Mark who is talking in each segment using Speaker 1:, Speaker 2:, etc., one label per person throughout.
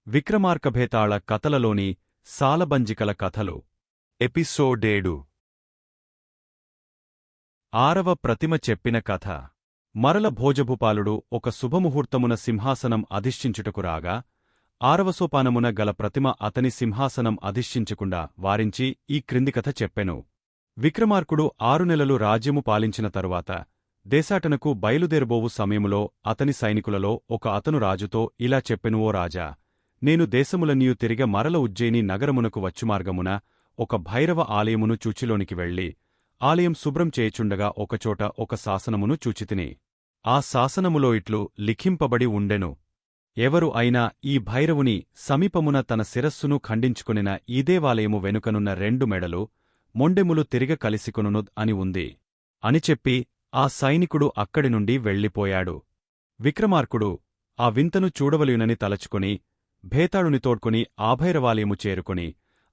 Speaker 1: విక్రమార్కభేతాళ కథలలోని సాలబంజికల కథలు ఎపిసోడ్ 7 ఆరవ ప్రతిమ చెప్పిన కథ. మరల భోజభూపాలుడు ఒక శుభముహూర్తమున సింహాసనం అధిష్ఠించుటకు రాగా, ఆరవసోపానమున గల ప్రతిమ అతని సింహాసనం అధిష్ఠించకుండా వారించి ఈ క్రింది కథ చెప్పెను. విక్రమార్కుడు 6 నెలలు రాజ్యము పాలించిన తరువాత దేశాటనకు బయలుదేరబోవు సమయములో అతని సైనికులలో ఒక అతను రాజుతో ఇలా చెప్పెను: ఓ రాజా, నేను దేశములన్నీయు తిరిగ మరల ఉజ్జయిని నగరమునకు వచ్చుమార్గమున ఒక భైరవ ఆలయమును చూచిలోనికి వెళ్లి ఆలయం శుభ్రం చేయుచుండగా ఒకచోట ఒక శాసనమును చూచితిని. ఆ శాసనములో ఇట్లు లిఖింపబడి ఉండెను: ఎవరు అయినా ఈ భైరవుని సమీపమున తన శిరస్సును ఖండించుకొనిన ఈ దేవాలయము వెనుకనున్న 2 మెడలు మొండెములు తిరిగ కలిసికొనును అని ఉంది అని చెప్పి ఆ సైనికుడు అక్కడి నుండి వెళ్ళిపోయాడు. విక్రమార్కుడు ఆ వింతను చూడవలయునని తలచుకొని భేతాళుని తోడ్కొని ఆ భైరవాలయము చేరుకొని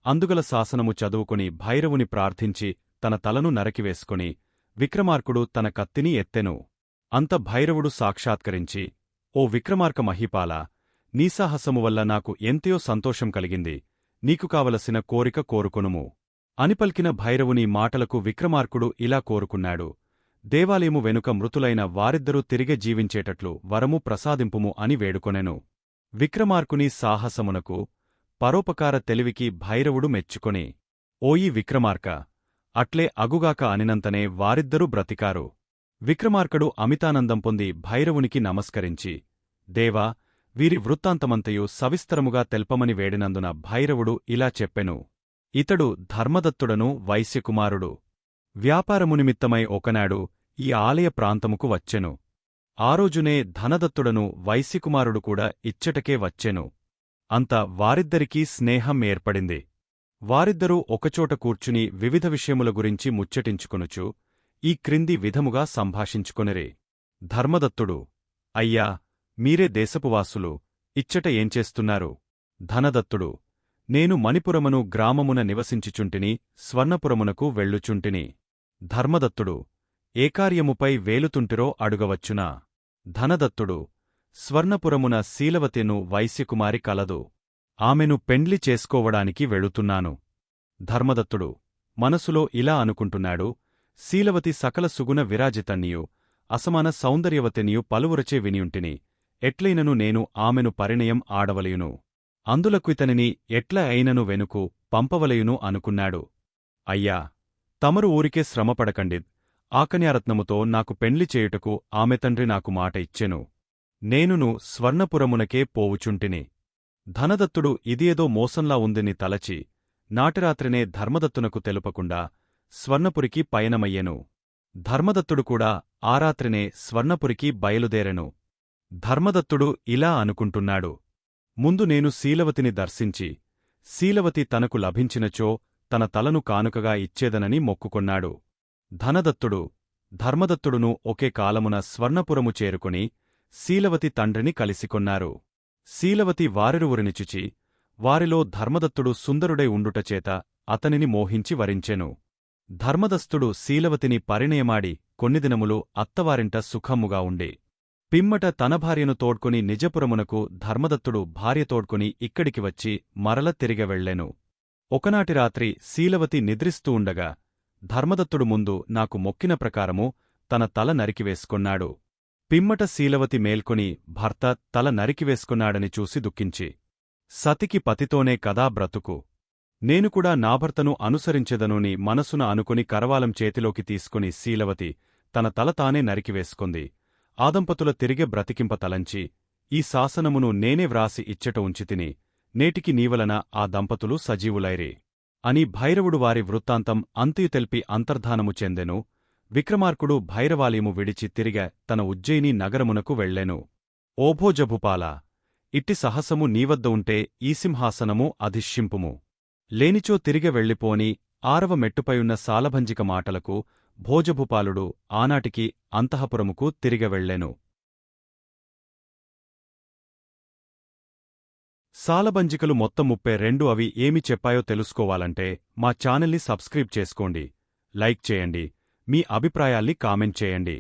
Speaker 1: అందుగల శాసనము చదువుకొని భైరవుని ప్రార్థించి తన తలను నరకివేసుకొని విక్రమార్కుడు తన కత్తిని ఎత్తెను. అంత భైరవుడు సాక్షాత్కరించి, ఓ విక్రమార్క మహీపాలా, నీ సాహసము వల్ల నాకు ఎంతయో సంతోషం కలిగింది, నీకు కావలసిన కోరిక కోరుకొనుము అని పలికిన భైరవుని మాటలకు విక్రమార్కుడు ఇలా కోరుకున్నాడు: దేవాలయము వెనుక మృతులైన వారిద్దరూ తిరిగె జీవించేటట్లు వరము ప్రసాదింపుము అని వేడుకొనెను. విక్రమార్కుని సాహసమునకు పరోపకార తెలివికి భైరవుడు మెచ్చుకొని, ఓయి విక్రమార్క, అట్లే అగుగాక అనినంతనే వారిద్దరూ బ్రతికారు. విక్రమార్కుడు అమితానందం పొంది భైరవునికి నమస్కరించి, దేవా, వీరి వృత్తాంతమంతయు సవిస్తరముగా తెల్పమని వేడినందున భైరవుడు ఇలా చెప్పెను: ఇతడు ధర్మదత్తుడను వైశ్యకుమారుడు. వ్యాపారమునిమిత్తమై ఒకనాడు ఈ ఆలయ ప్రాంతముకు వచ్చెను. ఆ రోజునే ధనదత్తుడను వైశ్యకుమారుడు కూడా ఇచ్చటకే వచ్చెను. అంత వారిద్దరికీ స్నేహం ఏర్పడింది. వారిద్దరూ ఒకచోట కూర్చుని వివిధ విషయముల గురించి ముచ్చటించుకొనుచు ఈ క్రింది విధముగా సంభాషించుకొనిరి. ధర్మదత్తుడు: అయ్యా, మీరే దేశపువాసులు, ఇచ్చట ఏంచేస్తున్నారు? ధనదత్తుడు: నేను మణిపురమను గ్రామమున నివసించుచుంటిని, స్వర్ణపురమునకు వెళ్ళుచుంటిని. ధర్మదత్తుడు: ఏ కార్యముపై వేలుతుంటిరో అడుగవచ్చునా? ధనదత్తుడు: స్వర్ణపురమున శీలవతిను వైశ్యకుమారి కలదు, ఆమెను పెండ్లి చేసుకోవడానికి వెళుతున్నాను. ధర్మదత్తుడు మనసులో ఇలా అనుకుంటున్నాడు: శీలవతి సకల సుగుణ విరాజితన్నియు అసమాన సౌందర్యవతినియు పలువురచే వినియుంటిని, ఎట్లైనను నేను ఆమెను పరిణయం ఆడవలయును, అందులకు ఇతనిని ఎట్ల అయినను వెనుకు పంపవలయును అనుకున్నాడు. అయ్యా, తమరు ఊరికే శ్రమపడకండి, ఆకన్యారత్నముతో నాకు పెండ్లి చేయుటకు ఆమె తండ్రి నాకు మాట ఇచ్చెను. నేనును స్వర్ణపురమునకే పోవుచుంటిని. ధనదత్తుడు ఇదియేదో మోసంలా ఉందని తలచి నాటిరాత్రినే ధర్మదత్తునకు తెలుపకుండా స్వర్ణపురికి పయనమయ్యెను. ధర్మదత్తుడు కూడా ఆ రాత్రినే స్వర్ణపురికి బయలుదేరెను. ధర్మదత్తుడు ఇలా అనుకుంటున్నాడు: ముందు నేను శీలవతిని దర్శించి శీలవతి తనకు లభించినచో తన తలను కానుకగా ఇచ్చేదనని మొక్కుకొన్నాడు. ధనదత్తుడు ధర్మదత్తుడును ఒకే కాలమున స్వర్ణపురము చేరుకొని శీలవతి తండ్రిని కలిసికొన్నారు. శీలవతి వారిరువురినిచుచి వారిలో ధర్మదత్తుడు సుందరుడై ఉండుటచేత అతనిని మోహించి వరించెను. ధర్మదస్తుడు శీలవతిని పరిణయమాడి కొన్నిదినములు అత్తవారింట సుఖమ్ముగా ఉండి పిమ్మట తన భార్యను తోడ్కొని నిజపురమునకు ధర్మదత్తుడు భార్య తోడ్కొని ఇక్కడికి వచ్చి మరల తిరిగ వెళ్లెను. ఒకనాటి రాత్రి శీలవతి నిద్రిస్తూ ఉండగా ధర్మదత్తుడు ముందు నాకు మొక్కిన ప్రకారము తన తల నరికివేసుకొన్నాడు. పిమ్మట శీలవతి మేల్కొని భర్త తల నరికివేసుకొన్నాడని చూసి దుఃఖించి, సతికి పతితోనే కదా బ్రతుకు, నేను కూడా నా భర్తను అనుసరించెదనుని మనసున అనుకుని కరవాలం చేతిలోకి తీసుకుని శీలవతి తన తల తానే నరికివేసుకొంది. ఆదంపతుల తిరిగె బ్రతికింప తలంచి, ఈ శాసనమును నేనే వ్రాసి ఇచ్చట ఉంచితిని, నేటికి నీవలన ఆ దంపతులు సజీవులైరి అని భైరవుడు వారి వృత్తాంతం అంతయు తెల్పి అంతర్ధానము చెందెను. విక్రమార్కుడు భైరవాలయము విడిచి తిరిగ తన ఉజ్జయిని నగరమునకు వెళ్లెను. ఓభోజభుపాల, ఇట్టి సాహసము నీవద్ద ఉంటే ఈ సింహాసనము అధిష్ఠింపుము, లేనిచో తిరిగ వెళ్ళిపోని 6వ మెట్టుపైయున్న సాలభంజిక మాటలకు భోజభుపాలుడు ఆనాటికి అంతఃపురముకు తిరిగ వెళ్లెను. సాలబంజికలు మొత్తం 32. అవి ఏమి చెప్పాయో తెలుసుకోవాలంటే మా ఛానల్ని సబ్స్క్రైబ్ చేసుకోండి, లైక్ చేయండి, మీ అభిప్రాయాల్ని కామెంట్ చేయండి.